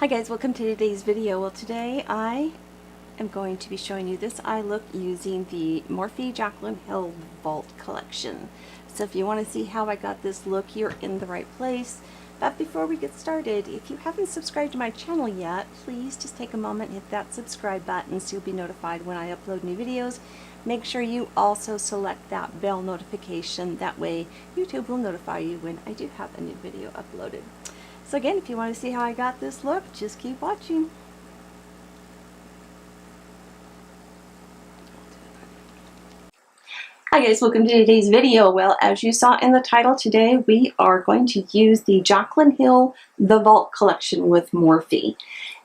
Hi guys, welcome to today's video. Well, today I am going to be showing you this eye look using the Morphe Jaclyn Hill The Vault collection. So if you want to see how I got this look, you're in the right place. But before we get started, if you haven't subscribed to my channel yet, please just take a moment and hit that subscribe button so you'll be notified when I upload new videos. Make sure you also select that bell notification. That way YouTube will notify you when I do have a new video uploaded. So again, if you want to see how I got this look, just keep watching. Hi guys, welcome to today's video. Well, as you saw in the title today, we are going to use the Jaclyn Hill The Vault collection with Morphe.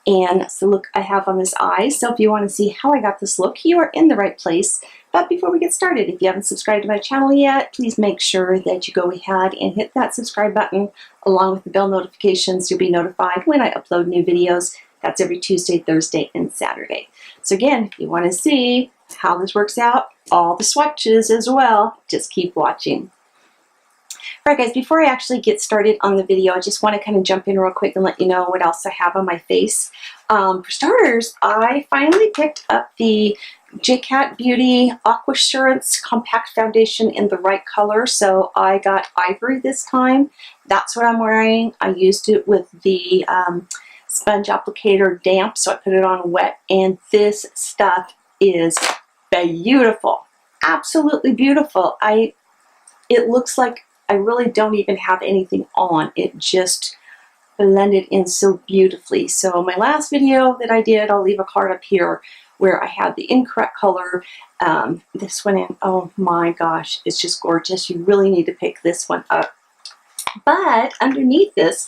And that's the look I have on this eye. So if you want to see how I got this look, you are in the right place. But before we get started, if you haven't subscribed to my channel yet, please make sure that you go ahead and hit that subscribe button along with the bell notifications. You'll be notified when I upload new videos. That's every Tuesday, Thursday, and Saturday. So again, if you want to see how this works out, all the swatches as well, just keep watching. Alright guys, before I actually get started on the video, I just want to kind of jump in real quick and let you know what else I have on my face. For starters, I finally picked up the Jaclyn Beauty Aqua Assurance Compact Foundation in the right color. So I got ivory this time. That's what I'm wearing. I used it with the sponge applicator damp, so I put it on wet, and this stuff is beautiful. Absolutely beautiful. It looks like I really don't even have anything on. It just blended in so beautifully. So my last video that I did, I'll leave a card up here where I had the incorrect color. This one in, oh my gosh, it's just gorgeous. You really need to pick this one up. But underneath this,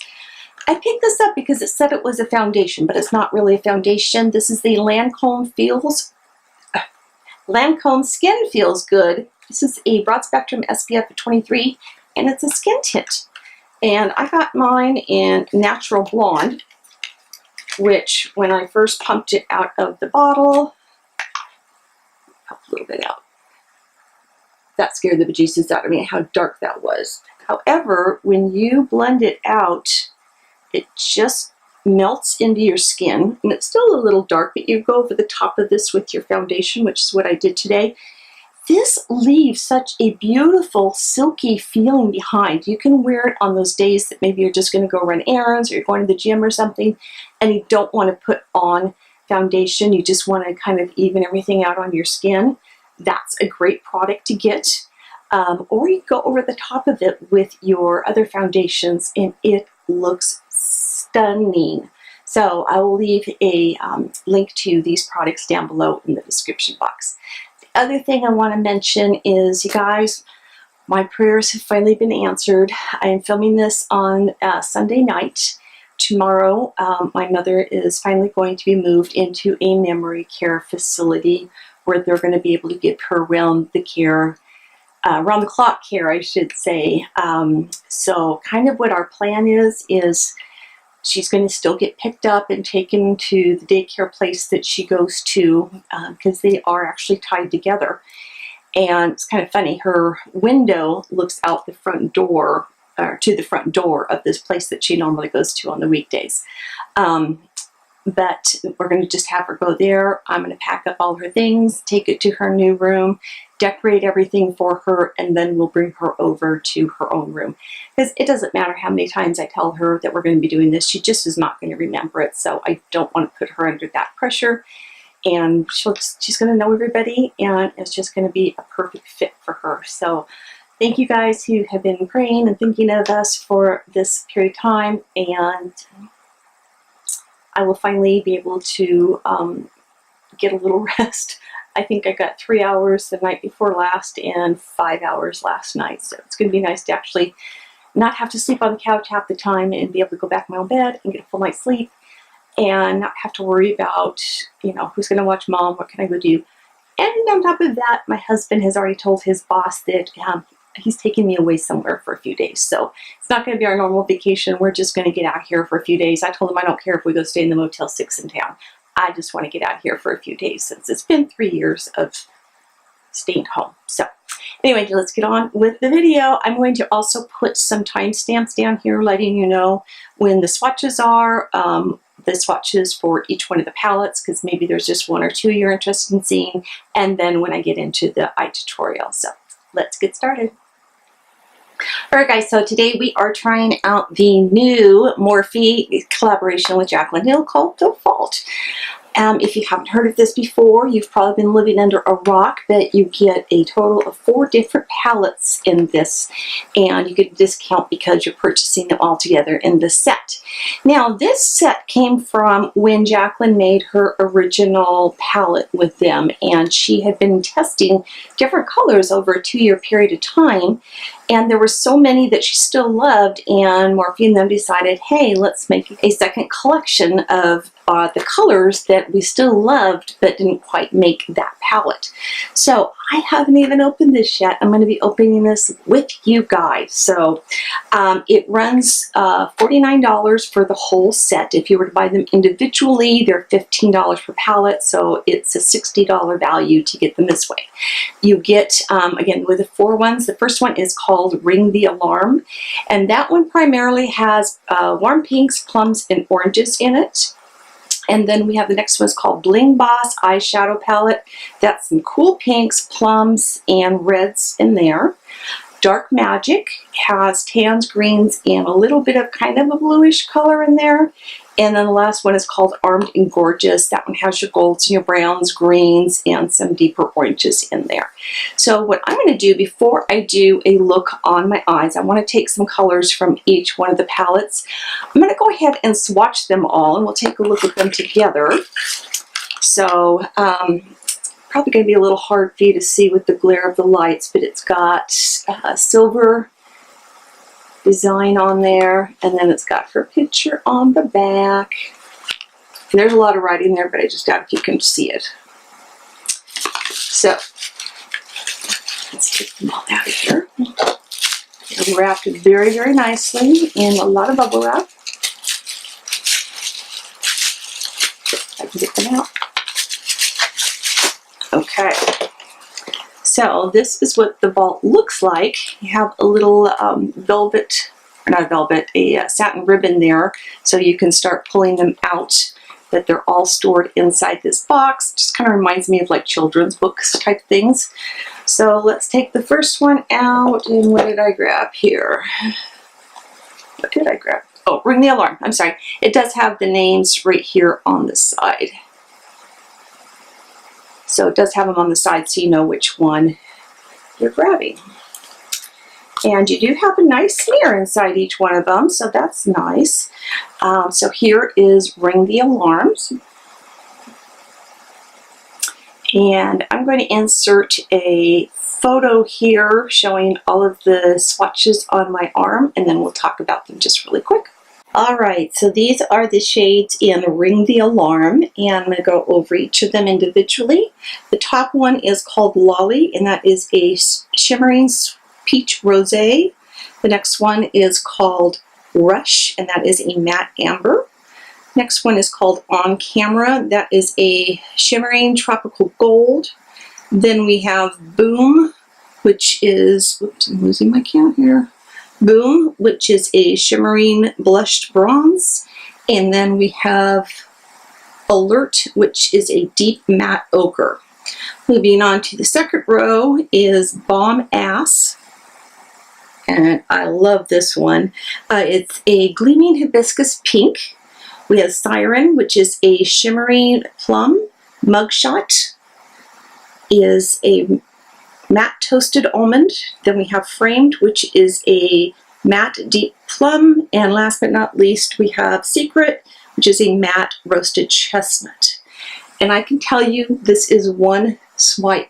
I picked this up because it said it was a foundation, but it's not really a foundation. This is the Lancome Skin Feels Good. This is a broad spectrum SPF of 23. And it's a skin tint. And I got mine in Natural Blonde, which when I first pumped it out of the bottle, pop a little bit out. That scared the bejesus out of me, how dark that was. However, when you blend it out, it just melts into your skin. And it's still a little dark, but you go over the top of this with your foundation, which is what I did today. This leaves such a beautiful, silky feeling behind. You can wear it on those days that maybe you're just going to go run errands or you're going to the gym or something and you don't want to put on foundation. You just want to kind of even everything out on your skin. That's a great product to get. Or you go over the top of it with your other foundations and it looks stunning. So I will leave a link to these products down below in the description box. Other thing I want to mention is, you guys, my prayers have finally been answered. I am filming this on Sunday night. Tomorrow, my mother is finally going to be moved into a memory care facility where they're going to be able to give her round the clock care, I should say. So kind of what our plan is she's going to still get picked up and taken to the daycare place that she goes to because they are actually tied together. And it's kind of funny, her window looks out the front door, or to the front door of this place that she normally goes to on the weekdays. But we're going to just have her go there. I'm going to pack up all her things, take it to her new room, decorate everything for her, and then we'll bring her over to her own room. Because it doesn't matter how many times I tell her that we're going to be doing this, she just is not going to remember it. So I don't want to put her under that pressure. And she's going to know everybody, and it's just going to be a perfect fit for her. So thank you guys who have been praying and thinking of us for this period of time. And I will finally be able to get a little rest. I think I got 3 hours the night before last and 5 hours last night. So it's going to be nice to actually not have to sleep on the couch half the time and be able to go back in my own bed and get a full night's sleep and not have to worry about, you know, who's going to watch mom, what can I go do. And on top of that, my husband has already told his boss that he's taking me away somewhere for a few days. So it's not going to be our normal vacation. We're just going to get out here for a few days. I told him I don't care if we go stay in the Motel 6 in town. I just want to get out here for a few days since it's been 3 years of staying home. So anyway, let's get on with the video. I'm going to also put some timestamps down here letting you know when the swatches are, the swatches for each one of the palettes, because maybe there's just one or two you're interested in seeing, and then when I get into the eye tutorial. So let's get started. Alright guys, so today we are trying out the new Morphe collaboration with Jaclyn Hill called The Vault. If you haven't heard of this before, you've probably been living under a rock, but you get a total of 4 different palettes in this, and you get a discount because you're purchasing them all together in the set. Now, this set came from when Jaclyn made her original palette with them, and she had been testing different colors over a 2-year period of time, and there were so many that she still loved, and Morphe and them decided, hey, let's make a second collection of the colors that we still loved but didn't quite make that palette. So I haven't even opened this yet. I'm going to be opening this with you guys. So it runs $49 for the whole set. If you were to buy them individually, they're $15 per palette, so it's a $60 value to get them this way. You get, again, with the 4 ones, the first one is called Ring the Alarm, and that one primarily has warm pinks, plums, and oranges in it. And then we have the next one is called Bling Boss Eyeshadow Palette. That's some cool pinks, plums, and reds in there. Dark Magic has tans, greens, and a little bit of kind of a bluish color in there. And then the last one is called Armed and Gorgeous. That one has your golds and your browns, greens, and some deeper oranges in there. So what I'm going to do before I do a look on my eyes, I want to take some colors from each one of the palettes. I'm going to go ahead and swatch them all, and we'll take a look at them together. So probably going to be a little hard for you to see with the glare of the lights, but it's got silver design on there, and then it's got her picture on the back. And there's a lot of writing there, but I just doubt if you can see it. So let's take them all out of here. They're wrapped very, very nicely in a lot of bubble wrap. I can get them out. Okay. So this is what the vault looks like. You have a little velvet, or not velvet, a satin ribbon there, so you can start pulling them out, but they're all stored inside this box. Just kind of reminds me of like children's books type things. So let's take the first one out, and what did I grab here? What did I grab? Oh, Ring the Alarm. I'm sorry. It does have the names right here on the side. So it does have them on the side so you know which one you're grabbing. And you do have a nice smear inside each one of them, so that's nice. So here is Ring the Alarms. And I'm going to insert a photo here showing all of the swatches on my arm, and then we'll talk about them just really quick. Alright, so these are the shades in Ring the Alarm, and I'm going to go over each of them individually. The top one is called Lolly, and that is a shimmering peach rosé. The next one is called Rush, and that is a matte amber. Next one is called On Camera. That is a shimmering tropical gold. Then we have Boom, which is, whoops, I'm losing my count here. Boom, which is a shimmering blushed bronze. And then we have Alert, which is a deep matte ochre. Moving on to the second row is Bomb Ass. And I love this one. It's a gleaming hibiscus pink. We have Siren, which is a shimmering plum. Mugshot is a matte toasted almond. Then we have Framed, which is a matte deep plum. And last but not least, we have Secret, which is a matte roasted chestnut. And I can tell you, this is one swipe,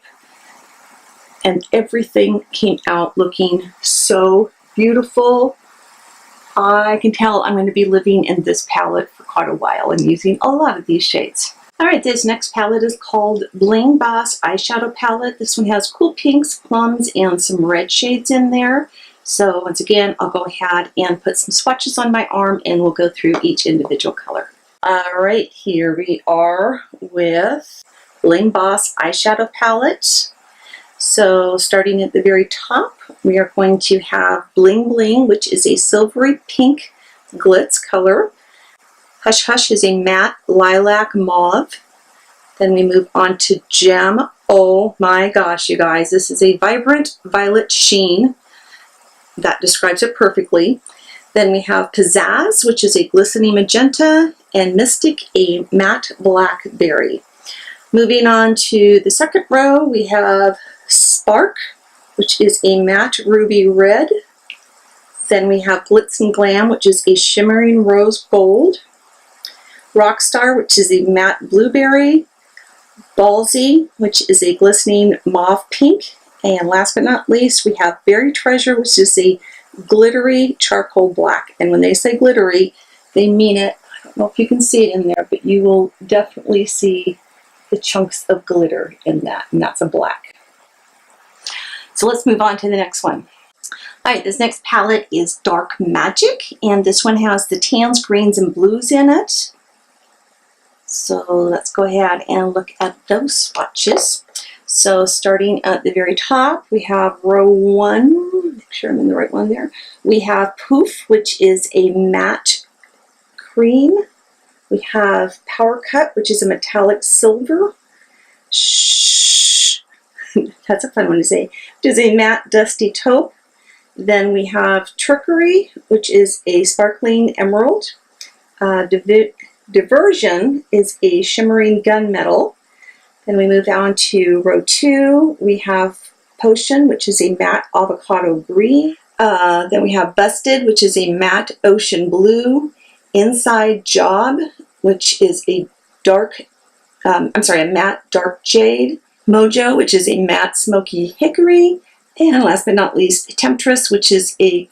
and everything came out looking so beautiful. I can tell I'm going to be living in this palette for quite a while and using a lot of these shades. Alright, this next palette is called Bling Boss Eyeshadow Palette. This one has cool pinks, plums, and some red shades in there. So once again, I'll go ahead and put some swatches on my arm, and we'll go through each individual color. Alright, here we are with Bling Boss Eyeshadow Palette. So starting at the very top, we are going to have Bling Bling, which is a silvery pink glitz color. Hush Hush is a matte lilac mauve. Then we move on to Gem. Oh my gosh, you guys, this is a vibrant violet sheen. That describes it perfectly. Then we have Pizzazz, which is a glistening magenta, and Mystic, a matte blackberry. Moving on to the second row, we have Spark, which is a matte ruby red. Then we have Glitz and Glam, which is a shimmering rose gold. Rockstar, which is a matte blueberry. Ballsy, which is a glistening mauve pink. And last but not least, we have Berry Treasure, which is a glittery charcoal black. And when they say glittery, they mean it. I don't know if you can see it in there, but you will definitely see the chunks of glitter in that, and that's a black. So let's move on to the next one. All right, this next palette is Dark Magic, and this one has the tans, greens, and blues in it. So let's go ahead and look at those swatches. So starting at the very top, we have row 1, make sure I'm in the right one there. We have Poof, which is a matte cream. We have Power Cut, which is a metallic silver. Shh, that's a fun one to say. Which is a matte dusty taupe. Then we have Trickery, which is a sparkling emerald. Diversion is a shimmering gunmetal. Then we move on to row 2. We have Potion, which is a matte avocado green. Then we have Busted, which is a matte ocean blue. Inside Job, which is a matte dark jade. Mojo, which is a matte smoky hickory. And last but not least, Temptress, which is a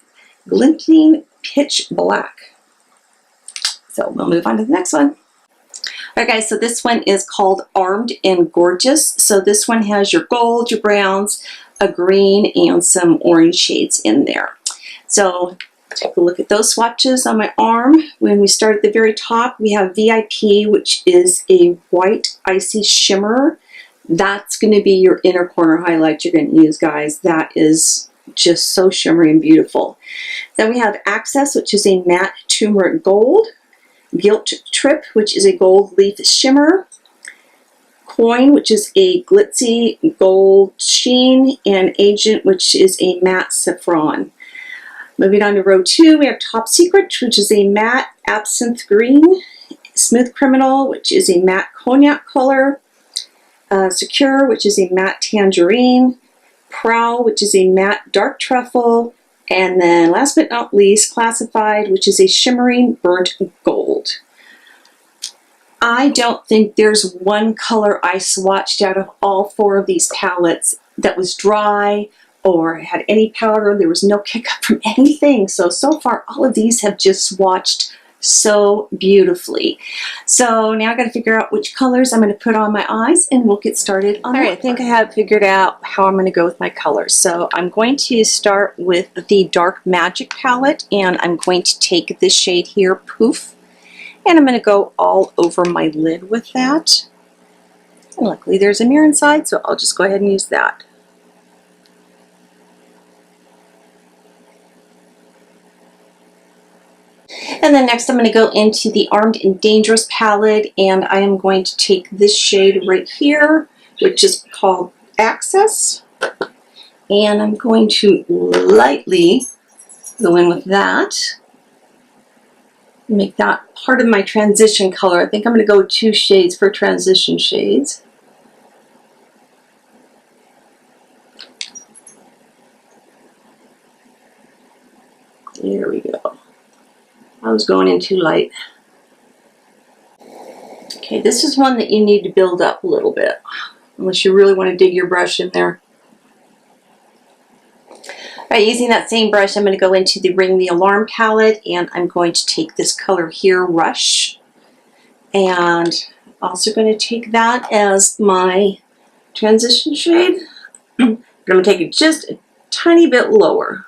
glinting pitch black. So we'll move on to the next one. Alright guys, so this one is called Armed and Gorgeous. So this one has your gold, your browns, a green, and some orange shades in there. So take a look at those swatches on my arm. When we start at the very top, we have VIP, which is a white icy shimmer. That's going to be your inner corner highlight you're going to use, guys. That is just so shimmery and beautiful. Then we have Access, which is a matte turmeric gold. Guilt Trip, which is a gold leaf shimmer. Coin, which is a glitzy gold sheen. And Agent, which is a matte saffron. Moving on to row 2, we have Top Secret, which is a matte absinthe green. Smooth Criminal, which is a matte cognac color. Secure, which is a matte tangerine. Prowl, which is a matte dark truffle. And then last but not least, Classified, which is a shimmering burnt gold. I don't think there's one color I swatched out of all 4 of these palettes that was dry or had any powder. There was no kick up from anything. So far, all of these have just swatched so beautifully. So now I got to figure out which colors I'm going to put on my eyes, and we'll get started on that. Alright, I think I have figured out how I'm going to go with my colors. So I'm going to start with the Dark Magic palette, and I'm going to take this shade here, Poof, and I'm going to go all over my lid with that. And luckily there's a mirror inside, so I'll just go ahead and use that. And then next I'm going to go into the Armed and Dangerous palette, and I am going to take this shade right here, which is called Access, and I'm going to lightly go in with that, make that part of my transition color. I think I'm going to go 2 shades for transition shades. There we go. I was going in too light. Okay, this is one that you need to build up a little bit, unless you really want to dig your brush in there. Alright, using that same brush, I'm going to go into the Ring the Alarm palette, and I'm going to take this color here, Rush, and also going to take that as my transition shade. I'm going to take it just a tiny bit lower.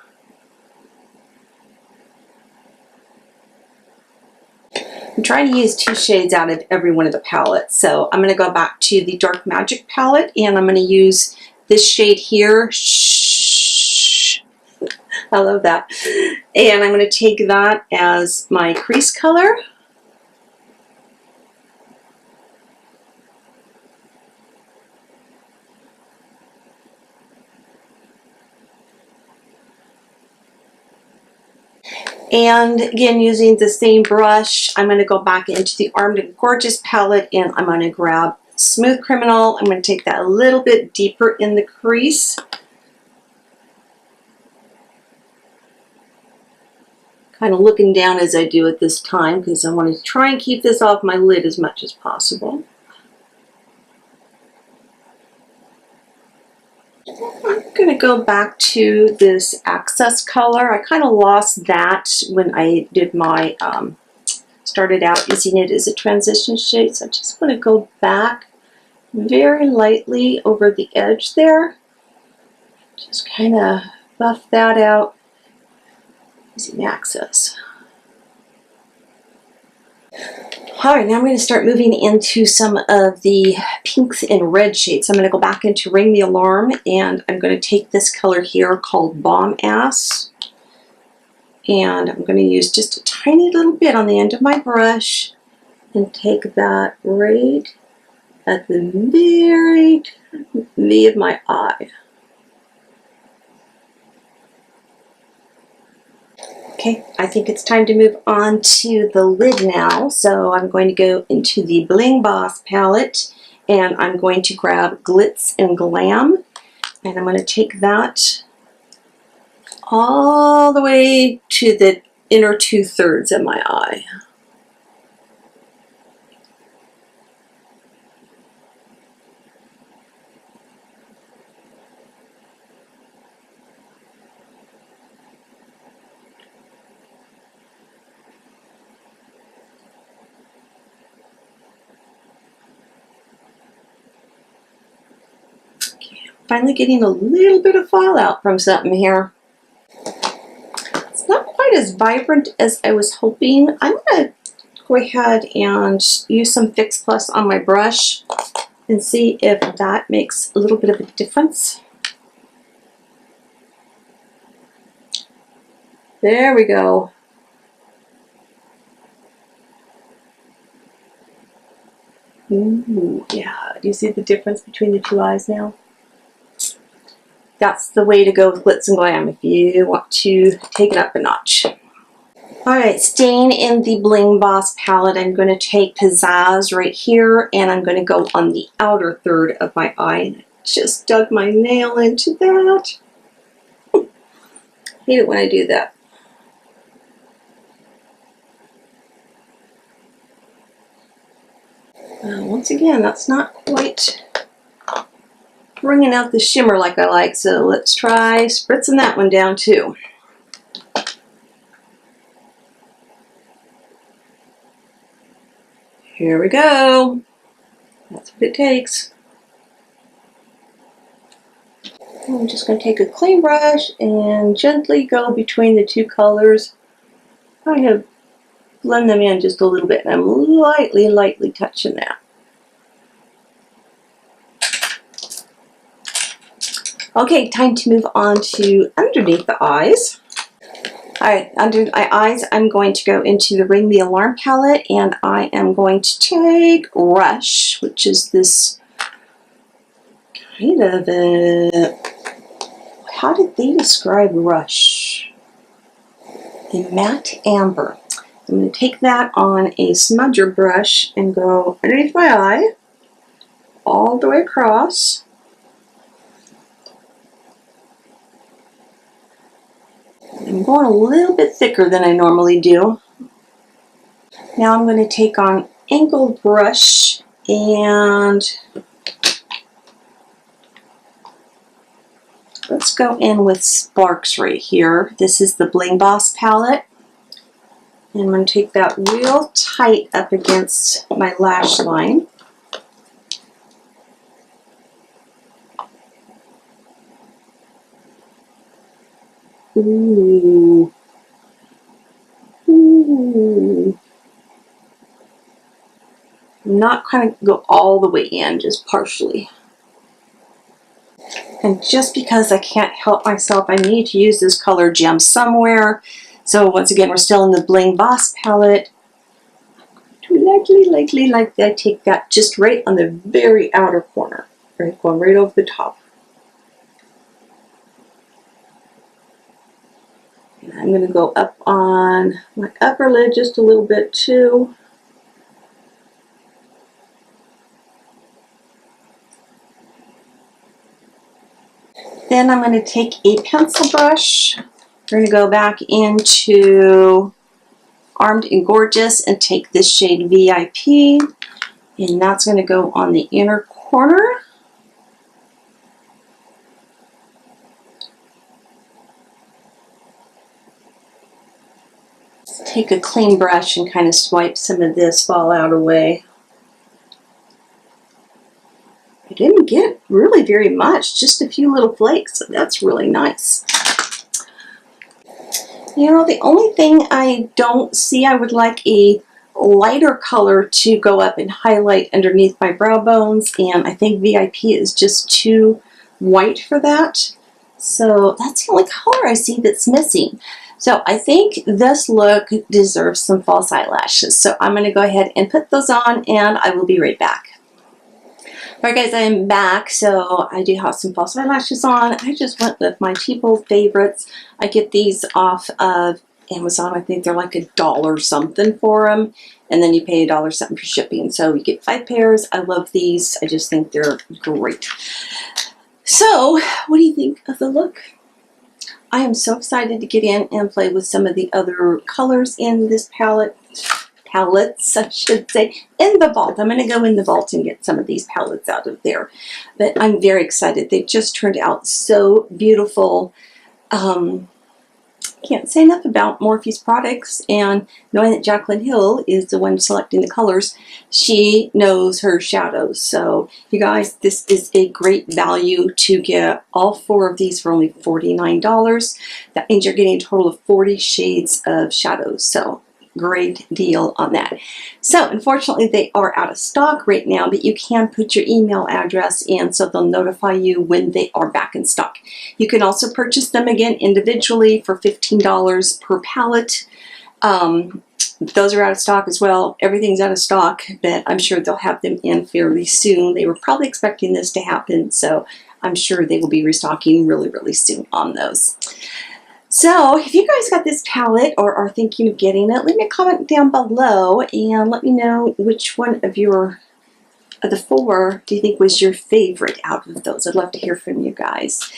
I'm trying to use 2 shades out of every one of the palettes. So I'm going to go back to the Dark Magic palette, and I'm going to use this shade here. Shh. I love that. And I'm going to take that as my crease color. And again, using the same brush, I'm going to go back into the Armed and Gorgeous palette, and I'm going to grab Smooth Criminal. I'm going to take that a little bit deeper in the crease. Kind of looking down as I do it this time because I want to try and keep this off my lid as much as possible. I'm going to go back to this Access color. I kind of lost that when I did my, started out using it as a transition shade. So I just want to go back very lightly over the edge there. Just kind of buff that out using Access. Alright, now I'm going to start moving into some of the pinks and red shades. So I'm going to go back into Ring the Alarm, and I'm going to take this color here called Bomb Ass. And I'm going to use just a tiny little bit on the end of my brush and take that right at the very V of my eye. Okay, I think it's time to move on to the lid now. So I'm going to go into the Bling Boss palette, and I'm going to grab Glitz and Glam, and I'm going to take that all the way to the inner 2/3 of my eye. Finally getting a little bit of fallout from something here. It's not quite as vibrant as I was hoping. I'm going to go ahead and use some Fix Plus on my brush and see if that makes a little bit of a difference. There we go. Ooh, yeah. Do you see the difference between the two eyes now? That's the way to go with Glitz and Glam if you want to take it up a notch. Alright, staying in the Bling Boss palette, I'm going to take Pizzazz right here, and I'm going to go on the outer third of my eye. And I just dug my nail into that. I hate it when I do that. Once again, that's not quite bringing out the shimmer like I like, so let's try spritzing that one down too. Here we go. That's what it takes. I'm just going to take a clean brush and gently go between the two colors. Kind of blend them in just a little bit, and I'm lightly touching that. Okay, time to move on to underneath the eyes. Alright, under my eyes, I'm going to go into the Ring the Alarm palette, and I am going to take Rush, which is this kind of a... How did they describe Rush? A matte amber. I'm going to take that on a smudger brush and go underneath my eye, all the way across. I'm going a little bit thicker than I normally do. Now I'm going to take on angled brush and let's go in with Sparks right here. This is the Bling Boss palette. And I'm going to take that real tight up against my lash line. Ooh. Ooh. I'm not going to go all the way in, just partially. And just because I can't help myself, I need to use this color gem somewhere. So once again, we're still in the Bling Boss palette. Lightly, I take that just right on the very outer corner. Right, going right over the top. And I'm going to go up on my upper lid just a little bit too. Then I'm going to take a pencil brush. We're going to go back into Armed and Gorgeous and take this shade VIP. And that's going to go on the inner corner. Take a clean brush and kind of swipe some of this fallout away. I didn't get really very much, just a few little flakes, so that's really nice. You know, the only thing I don't see, I would like a lighter color to go up and highlight underneath my brow bones, and I think VIP is just too white for that. So that's the only color I see that's missing. So I think this look deserves some false eyelashes. So I'm going to go ahead and put those on, and I will be right back. Alright guys, I'm back. So I do have some false eyelashes on. I just went with my cheapo favorites. I get these off of Amazon. I think they're like $1 something for them. And then you pay $1 something for shipping. So you get 5 pairs. I love these. I just think they're great. So, what do you think of the look? I am so excited to get in and play with some of the other colors in this palettes, I should say, in the vault. I'm going to go in the vault and get some of these palettes out of there. But I'm very excited. They just turned out so beautiful. Can't say enough about Morphe's products, and knowing that Jaclyn Hill is the one selecting the colors, she knows her shadows. So you guys, this is a great value to get all 4 of these for only $49. That means you're getting a total of 40 shades of shadows. So great deal on that. So unfortunately they are out of stock right now, but you can put your email address in so they'll notify you when they are back in stock. You can also purchase them again individually for $15 per palette. Those are out of stock as well. Everything's out of stock, but I'm sure they'll have them in fairly soon. They were probably expecting this to happen, so I'm sure they will be restocking really, really soon on those. So if you guys got this palette or are thinking of getting it, leave me a comment down below and let me know which one of the 4 do you think was your favorite out of those. I'd love to hear from you guys.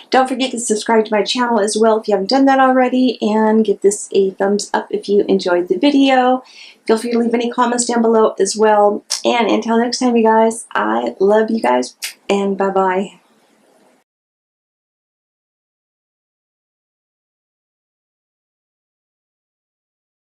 Don't forget to subscribe to my channel as well if you haven't done that already, and give this a thumbs up if you enjoyed the video. Feel free to leave any comments down below as well. And until next time, you guys, I love you guys, and bye-bye.